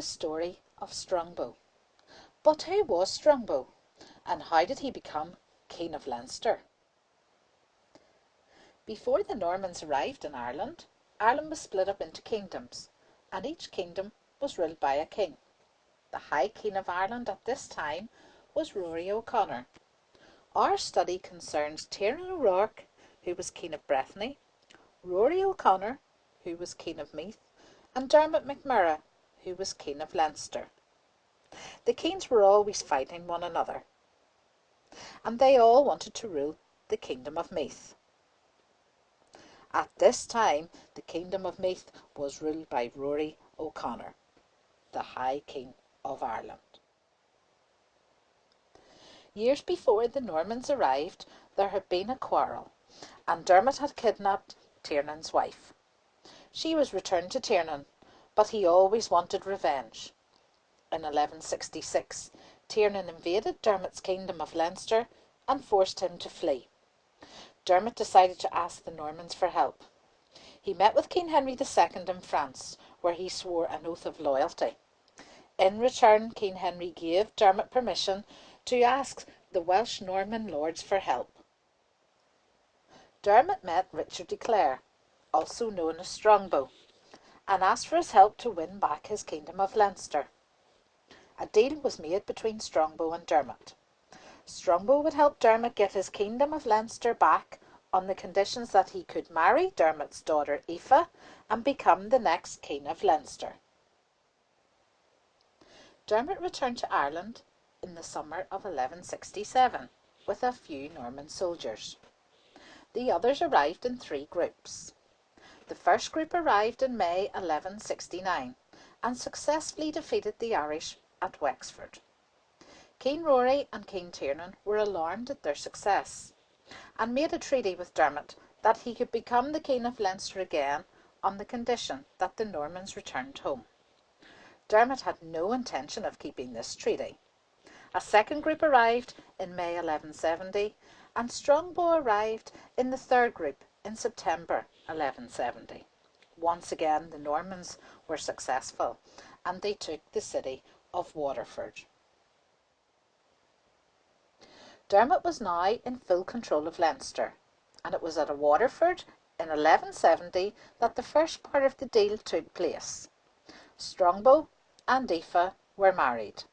story of Strongbow. But who was Strongbow, and how did he become King of Leinster? Before the Normans arrived in Ireland, Ireland was split up into kingdoms, and each kingdom was ruled by a king. The High King of Ireland at this time was Rory O'Connor. Our study concerns Tiernan O'Rourke, who was King of Breffni, Rory O'Connor, who was King of Meath, and Dermot MacMurrough, who was King of Leinster. The kings were always fighting one another, and they all wanted to rule the kingdom of Meath. At this time, the kingdom of Meath was ruled by Rory O'Connor, the High King of Ireland. Years before the Normans arrived, there had been a quarrel, and Dermot had kidnapped Tiernan's wife. She was returned to Tiernan, but he always wanted revenge. In 1166, Tiernan invaded Dermot's kingdom of Leinster and forced him to flee. Dermot decided to ask the Normans for help. He met with King Henry II in France, where he swore an oath of loyalty. In return, King Henry gave Dermot permission to ask the Welsh Norman lords for help. Dermot met Richard de Clare, also known as Strongbow, and asked for his help to win back his kingdom of Leinster. A deal was made between Strongbow and Dermot. Strongbow would help Dermot get his kingdom of Leinster back on the conditions that he could marry Dermot's daughter Aoife and become the next King of Leinster. Dermot returned to Ireland in the summer of 1167 with a few Norman soldiers. The others arrived in three groups. The first group arrived in May 1169 and successfully defeated the Irish at Wexford. King Rory and King Tiernan were alarmed at their success and made a treaty with Dermot that he could become the King of Leinster again on the condition that the Normans returned home. Dermot had no intention of keeping this treaty. A second group arrived in May 1170 and Strongbow arrived in the third group in September 1170. Once again the Normans were successful and they took the city of Waterford. Dermot was now in full control of Leinster, and it was at Waterford in 1170 that the first part of the deal took place. Strongbow and Aoife were married.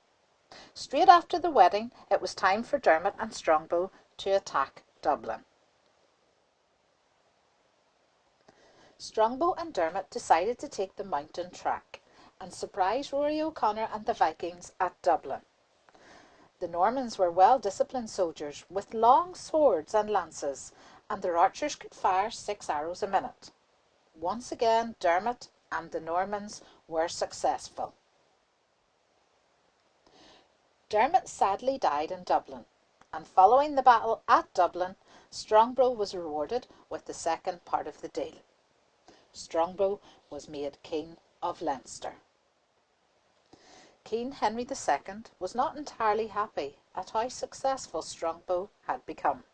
Straight after the wedding, it was time for Dermot and Strongbow to attack Dublin. Strongbow and Dermot decided to take the mountain track and surprise Rory O'Connor and the Vikings at Dublin. The Normans were well-disciplined soldiers with long swords and lances, and their archers could fire 6 arrows a minute. Once again, Dermot and the Normans were successful. Dermot sadly died in Dublin, and following the battle at Dublin, Strongbow was rewarded with the second part of the deal. Strongbow was made King of Leinster. King Henry II was not entirely happy at how successful Strongbow had become.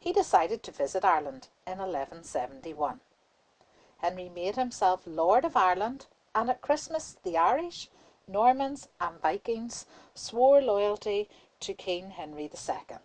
He decided to visit Ireland in 1171. Henry made himself Lord of Ireland, and at Christmas the Irish, Normans and Vikings swore loyalty to King Henry II.